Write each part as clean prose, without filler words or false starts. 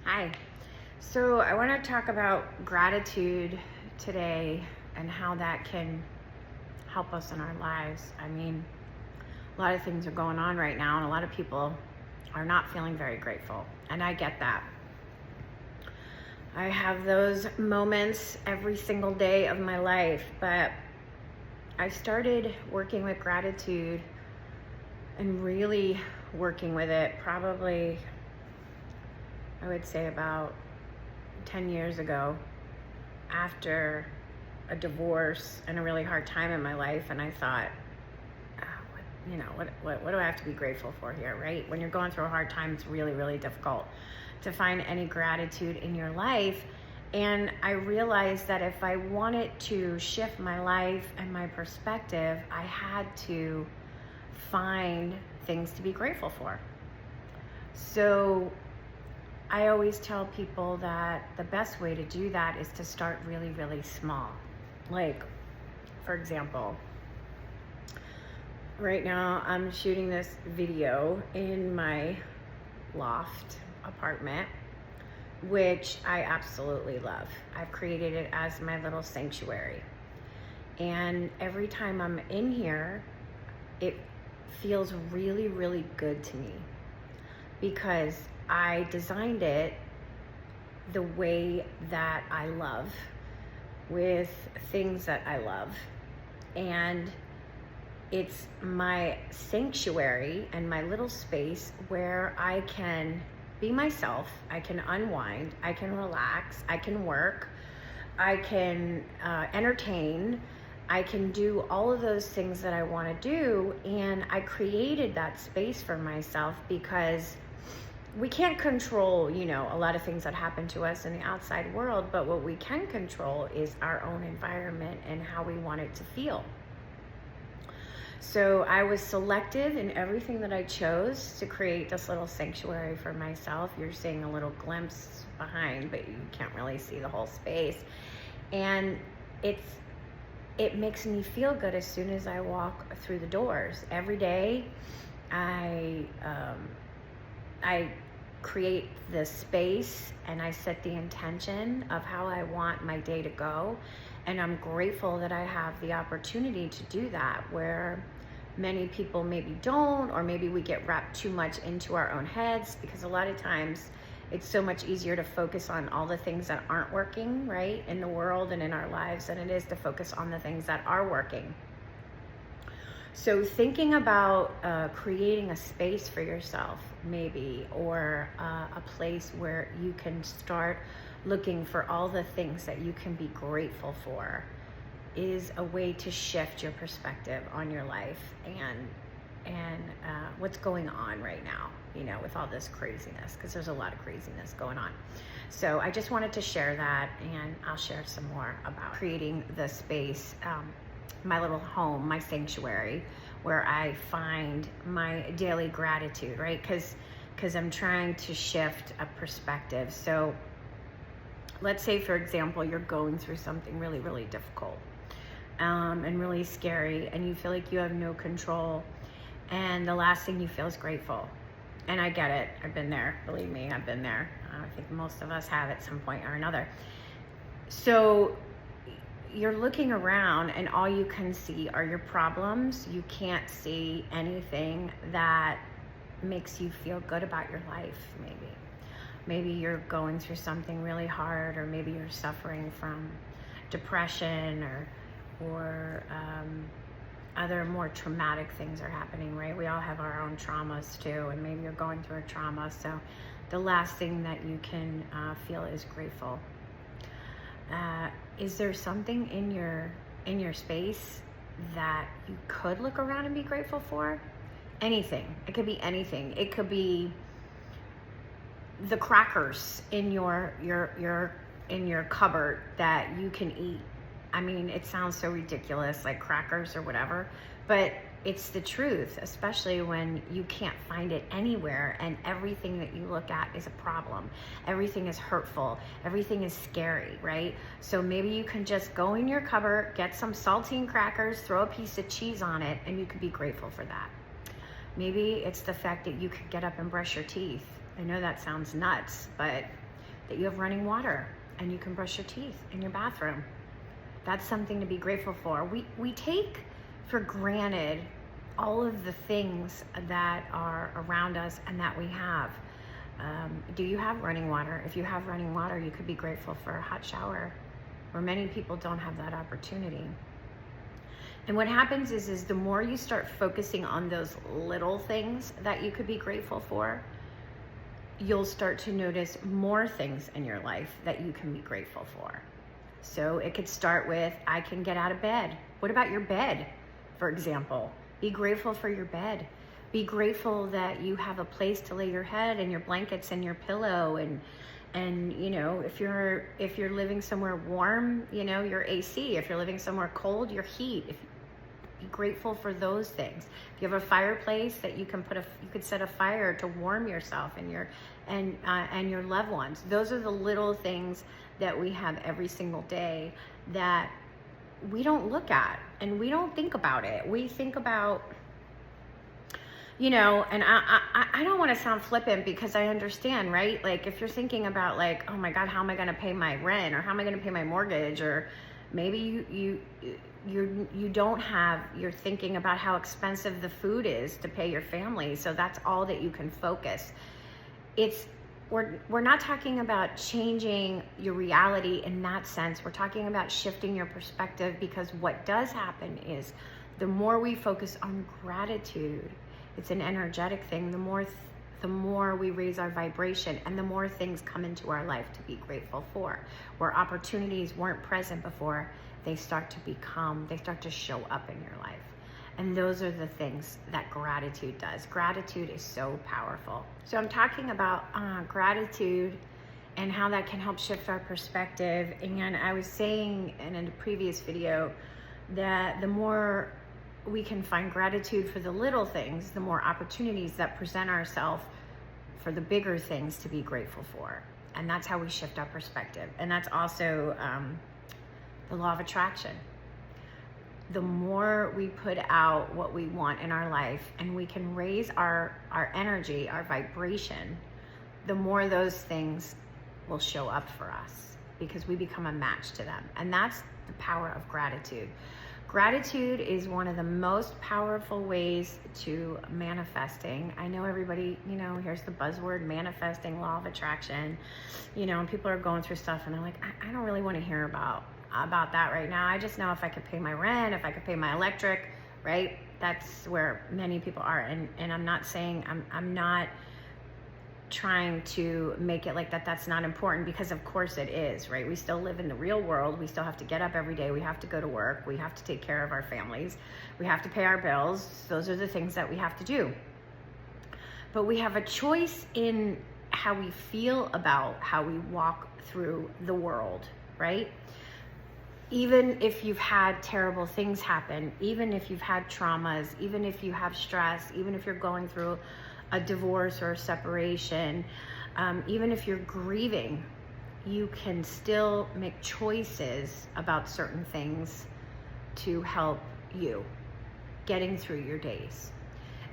Hi. So I want to talk about gratitude today and how that can help us in our lives. I mean, a lot of things are going on right now, and a lot of people are not feeling very grateful, and I get that. I have those moments every single day of my life, but I started working with gratitude and really working with it probably, I would say, about 10 years ago, after a divorce and a really hard time in my life. And I thought, what do I have to be grateful for here, right? When you're going through a hard time, it's really, really difficult to find any gratitude in your life. And I realized that if I wanted to shift my life and my perspective, I had to find things to be grateful for. So I always tell people that the best way to do that is to start really, really small. Like, for example, right now I'm shooting this video in my loft apartment, which I absolutely love. I've created it as my little sanctuary. And every time I'm in here, it feels really, really good to me because I designed it the way that I love, with things that I love. And it's my sanctuary and my little space where I can be myself, I can unwind, I can relax, I can work, I can entertain, I can do all of those things that I want to do. And I created that space for myself because we can't control, a lot of things that happen to us in the outside world, but what we can control is our own environment and how we want it to feel. So I was selective in everything that I chose to create this little sanctuary for myself. You're seeing a little glimpse behind, but you can't really see the whole space. And it makes me feel good as soon as I walk through the doors. Every day, I create this space and I set the intention of how I want my day to go. And I'm grateful that I have the opportunity to do that, where many people maybe don't, or maybe we get wrapped too much into our own heads, because a lot of times it's so much easier to focus on all the things that aren't working, right, in the world and in our lives, than it is to focus on the things that are working. So thinking about creating a space for yourself, maybe, or a place where you can start looking for all the things that you can be grateful for, is a way to shift your perspective on your life and what's going on right now, with all this craziness, because there's a lot of craziness going on. So I just wanted to share that, and I'll share some more about creating the space, my little home, my sanctuary, where I find my daily gratitude, right? Because I'm trying to shift a perspective. So let's say, for example, you're going through something really, really difficult and really scary, and you feel like you have no control, and the last thing you feel is grateful. And I get it. I've been there. Believe me, I've been there. I think most of us have at some point or another. So you're looking around and all you can see are your problems. You can't see anything that makes you feel good about your life. Maybe you're going through something really hard, or maybe you're suffering from depression, or other more traumatic things are happening, right? We all have our own traumas too, and maybe you're going through a trauma. So the last thing that you can feel is grateful. Is there something in your space that you could look around and be grateful for? Anything. It could be anything. It could be the crackers in your cupboard that you can eat. I mean, it sounds so ridiculous, like crackers or whatever, but it's the truth, especially when you can't find it anywhere and everything that you look at is a problem. Everything is hurtful. Everything is scary, right? So maybe you can just go in your cupboard, get some saltine crackers, throw a piece of cheese on it, and you could be grateful for that. Maybe it's the fact that you could get up and brush your teeth. I know that sounds nuts, but that you have running water and you can brush your teeth in your bathroom. That's something to be grateful for. We take for granted all of the things that are around us and that we have. Do you have running water? If you have running water, you could be grateful for a hot shower, where many people don't have that opportunity. And what happens is the more you start focusing on those little things that you could be grateful for, you'll start to notice more things in your life that you can be grateful for. So it could start with, I can get out of bed. What about your bed, for example? Be grateful for your bed. Be grateful that you have a place to lay your head and your blankets and your pillow, and you know, if you're living somewhere warm, you know, your AC. If you're living somewhere cold, your heat. Be grateful for those things. If you have a fireplace that you can you could set a fire to warm yourself and your loved ones. Those are the little things that we have every single day that we don't look at and we don't think about it. We think about, you know, and I don't want to sound flippant, because I understand, right? Like if you're thinking about like, oh my God, how am I going to pay my rent, or how am I going to pay my mortgage, or maybe you don't have, you're thinking about how expensive the food is to pay your family. So that's all that you can focus. We're not talking about changing your reality in that sense. We're talking about shifting your perspective, because what does happen is the more we focus on gratitude, it's an energetic thing. The more we raise our vibration, and the more things come into our life to be grateful for. Where opportunities weren't present before, they start to show up in your life. And those are the things that gratitude does. Gratitude is so powerful. So I'm talking about gratitude and how that can help shift our perspective. And I was saying in a previous video that the more we can find gratitude for the little things, the more opportunities that present ourselves for the bigger things to be grateful for. And that's how we shift our perspective. And that's also the law of attraction. The more we put out what we want in our life, and we can raise our energy, our vibration, the more those things will show up for us, because we become a match to them. And that's the power of gratitude. Gratitude is one of the most powerful ways to manifesting. I know everybody, you know, here's the buzzword manifesting, law of attraction, you know, and people are going through stuff and they're like, I don't really want to hear about that right now. I just know if I could pay my rent, if I could pay my electric, right? That's where many people are. And I'm not saying, I'm not trying to make it like that's not important, because of course it is, right? We still live in the real world. We still have to get up every day. We have to go to work. We have to take care of our families. We have to pay our bills. Those are the things that we have to do. But we have a choice in how we feel about how we walk through the world, right? Even if you've had terrible things happen, even if you've had traumas, even if you have stress, even if you're going through a divorce or a separation, even if you're grieving, you can still make choices about certain things to help you getting through your days.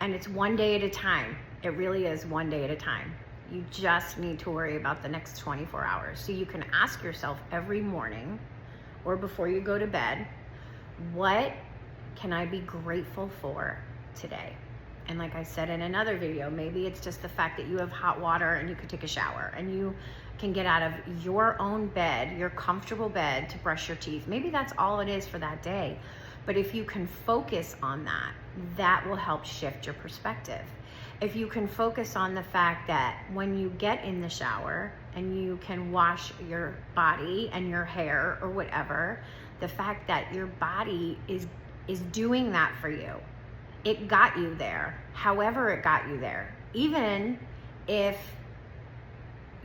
And it's one day at a time. It really is one day at a time. You just need to worry about the next 24 hours. So you can ask yourself every morning or before you go to bed, what can I be grateful for today? And like I said in another video, maybe it's just the fact that you have hot water and you could take a shower, and you can get out of your own bed, your comfortable bed, to brush your teeth. Maybe that's all it is for that day. But if you can focus on that, that will help shift your perspective. If you can focus on the fact that when you get in the shower and you can wash your body and your hair or whatever, the fact that your body is doing that for you. It got you there, however it got you there. Even if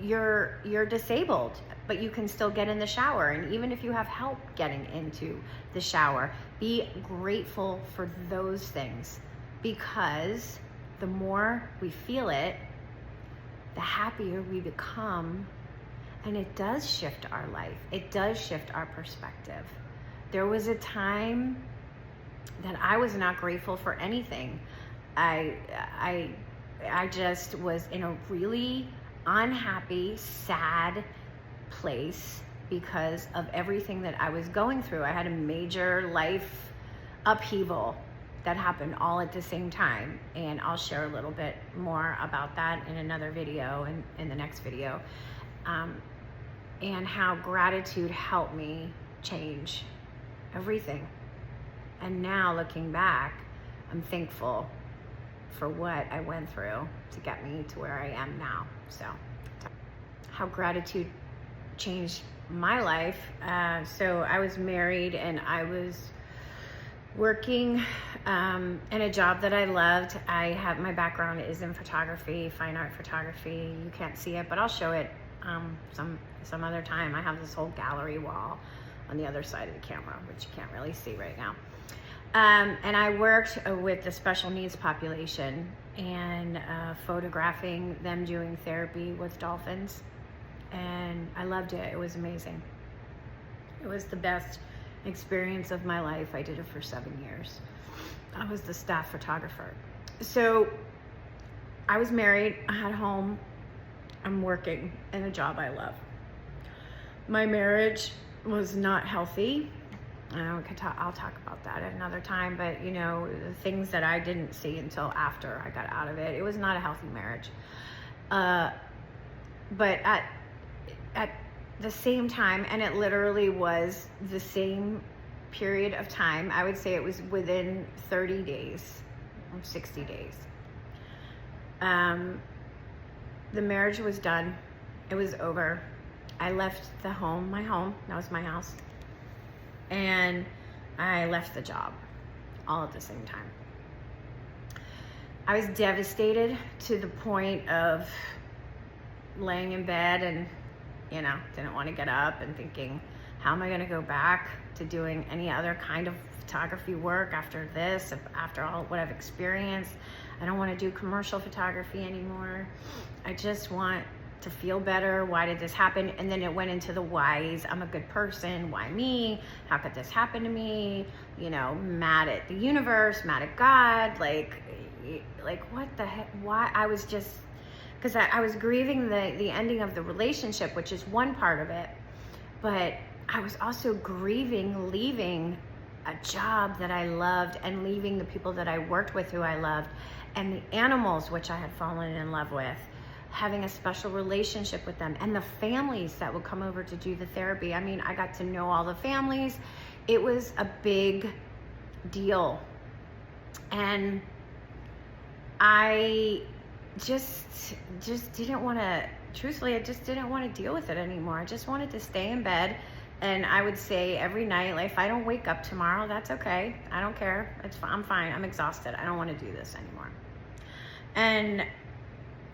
you're disabled, but you can still get in the shower. And even if you have help getting into the shower, be grateful for those things, because the more we feel it, the happier we become. And it does shift our life. It does shift our perspective. There was a time that I was not grateful for anything. I just was in a really unhappy, sad place because of everything that I was going through. I had a major life upheaval that happened all at the same time, and I'll share a little bit more about that in another video and in the next video, and how gratitude helped me change everything. And now looking back, I'm thankful for what I went through to get me to where I am now. So how gratitude changed my life. So I was married and I was working in a job that I loved. My background is in photography, fine art photography. You can't see it, but I'll show it some other time. I have this whole gallery wall on the other side of the camera, which you can't really see right now. And I worked with the special needs population and photographing them doing therapy with dolphins. And I loved it. It was amazing. It was the best experience of my life. I did it for 7 years. I was the staff photographer. So I was married, I had a home, I'm working in a job I love. My marriage was not healthy. I'll talk about that at another time, but you know, the things that I didn't see until after I got out of it. It was not a healthy marriage. But at the same time, and it literally was the same period of time, I would say it was within 30 days, 60 days. The marriage was done. It was over. I left the home, my home, that was my house. And I left the job all at the same time. I was devastated to the point of laying in bed and, you know, didn't want to get up and thinking, how am I going to go back to doing any other kind of photography work after this, after all what I've experienced? I don't want to do commercial photography anymore. I just want to feel better. Why did this happen? And then it went into the whys. I'm a good person. Why me? How could this happen to me? You know, mad at the universe, mad at God. Like what the heck? Why? I was just, because I was grieving the ending of the relationship, which is one part of it. But I was also grieving leaving a job that I loved and leaving the people that I worked with who I loved and the animals which I had fallen in love with, having a special relationship with them, and the families that would come over to do the therapy. I mean, I got to know all the families. It was a big deal. And I just didn't want to, truthfully, I just didn't want to deal with it anymore. I just wanted to stay in bed. And I would say every night, like, if I don't wake up tomorrow, that's okay. I don't care. I'm fine. I'm exhausted. I don't want to do this anymore. And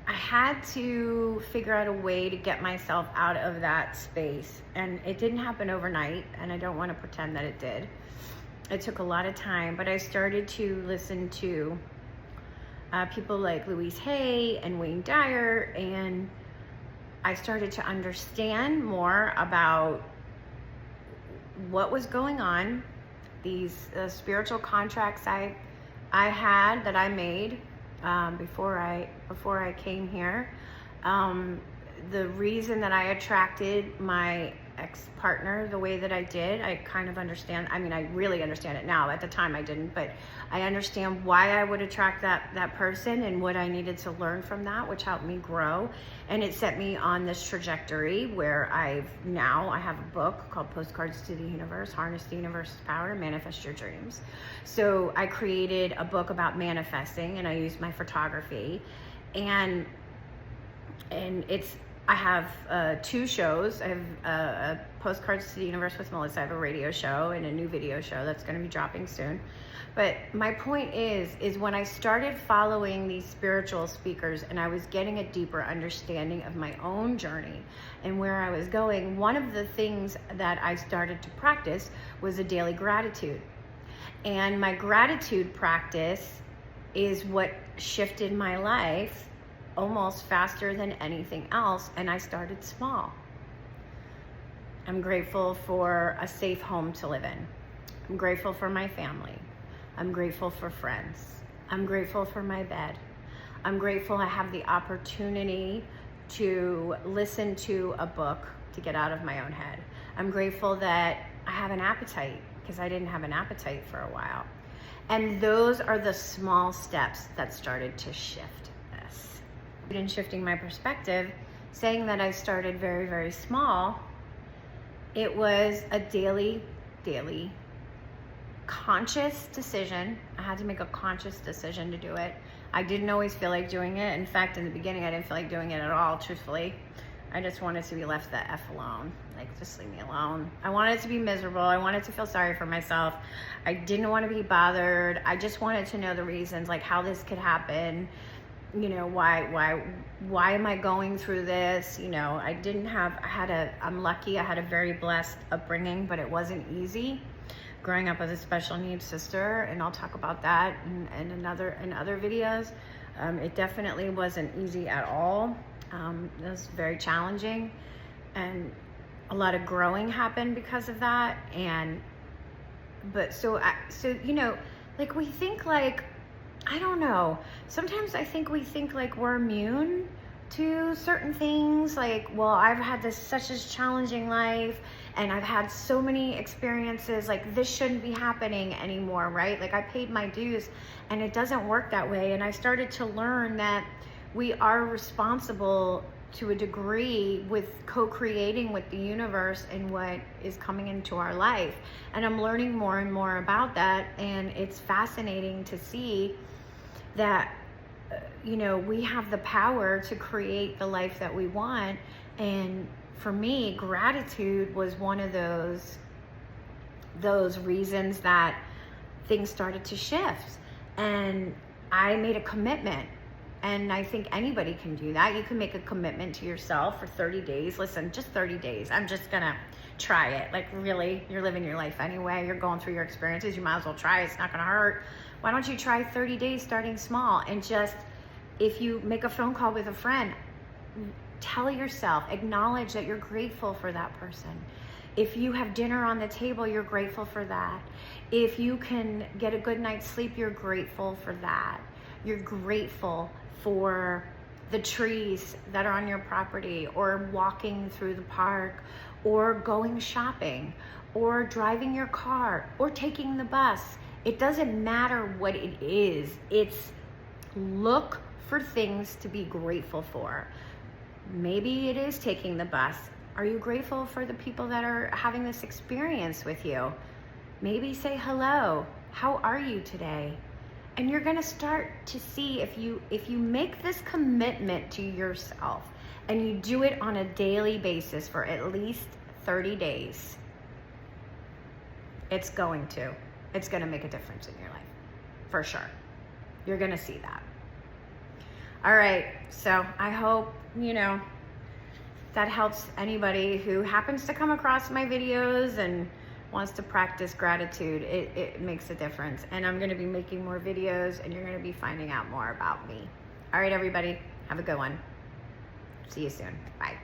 I had to figure out a way to get myself out of that space. And it didn't happen overnight, and I don't want to pretend that it did. It took a lot of time, but I started to listen to people like Louise Hay and Wayne Dyer, and I started to understand more about what was going on, these spiritual contracts I had that I made before I came here. The reason that I attracted my ex-partner the way that I did, I kind of understand. I mean, I really understand it now. At the time I didn't, but I understand why I would attract that person and what I needed to learn from that, which helped me grow. And it set me on this trajectory where I have a book called Postcards to the Universe, Harness the Universe's Power to Manifest Your Dreams. So I created a book about manifesting, and I used my photography, and I have 2 shows. I have Postcards to the Universe with Melissa. I have a radio show and a new video show that's going to be dropping soon. But my point is when I started following these spiritual speakers and I was getting a deeper understanding of my own journey and where I was going, one of the things that I started to practice was a daily gratitude. And my gratitude practice is what shifted my life almost faster than anything else, and I started small. I'm grateful for a safe home to live in. I'm grateful for my family. I'm grateful for friends. I'm grateful for my bed. I'm grateful I have the opportunity to listen to a book to get out of my own head. I'm grateful that I have an appetite, because I didn't have an appetite for a while. And those are the small steps that started to shift this. In shifting my perspective, saying that I started very, very small, it was a daily conscious decision. I had to make a conscious decision to do it. I didn't always feel like doing it. In fact, in the beginning, I didn't feel like doing it at all, truthfully. I just wanted to be left the F alone. Like, just leave me alone. I wanted to be miserable. I wanted to feel sorry for myself. I didn't want to be bothered. I just wanted to know the reasons, like how this could happen. You know, why am I going through this? You know, I'm lucky, I had a very blessed upbringing, but it wasn't easy growing up with a special needs sister, and I'll talk about that in other videos. It definitely wasn't easy at all. It was very challenging, and a lot of growing happened because of that. But so you know, like, we think, like, I don't know, sometimes I think we think like we're immune to certain things, like, well, I've had such a challenging life, and I've had so many experiences, like, this shouldn't be happening anymore, right? Like, I paid my dues, and it doesn't work that way. And I started to learn that we are responsible to a degree with co-creating with the universe and what is coming into our life. And I'm learning more and more about that, and it's fascinating to see that you know, we have the power to create the life that we want. And for me, gratitude was one of those reasons that things started to shift. And I made a commitment, and I think anybody can do that. You can make a commitment to yourself for 30 days. Listen, just 30 days. I'm just gonna try it. Like, really, you're living your life anyway. You're going through your experiences. You might as well try it. It's not gonna hurt. Why don't you try 30 days starting small, and just, if you make a phone call with a friend, tell yourself, acknowledge that you're grateful for that person. If you have dinner on the table, you're grateful for that. If you can get a good night's sleep, you're grateful for that. You're grateful for the trees that are on your property, or walking through the park, or going shopping, or driving your car, or taking the bus. It doesn't matter what it is. It's look for things to be grateful for. Maybe it is taking the bus. Are you grateful for the people that are having this experience with you? Maybe say hello. How are you today? And you're gonna start to see, if you make this commitment to yourself and you do it on a daily basis for at least 30 days, it's gonna make a difference in your life, for sure. You're gonna see that. All right, so I hope, you know, that helps anybody who happens to come across my videos and wants to practice gratitude. It makes a difference. And I'm gonna be making more videos, and you're gonna be finding out more about me. All right, everybody, have a good one. See you soon. Bye.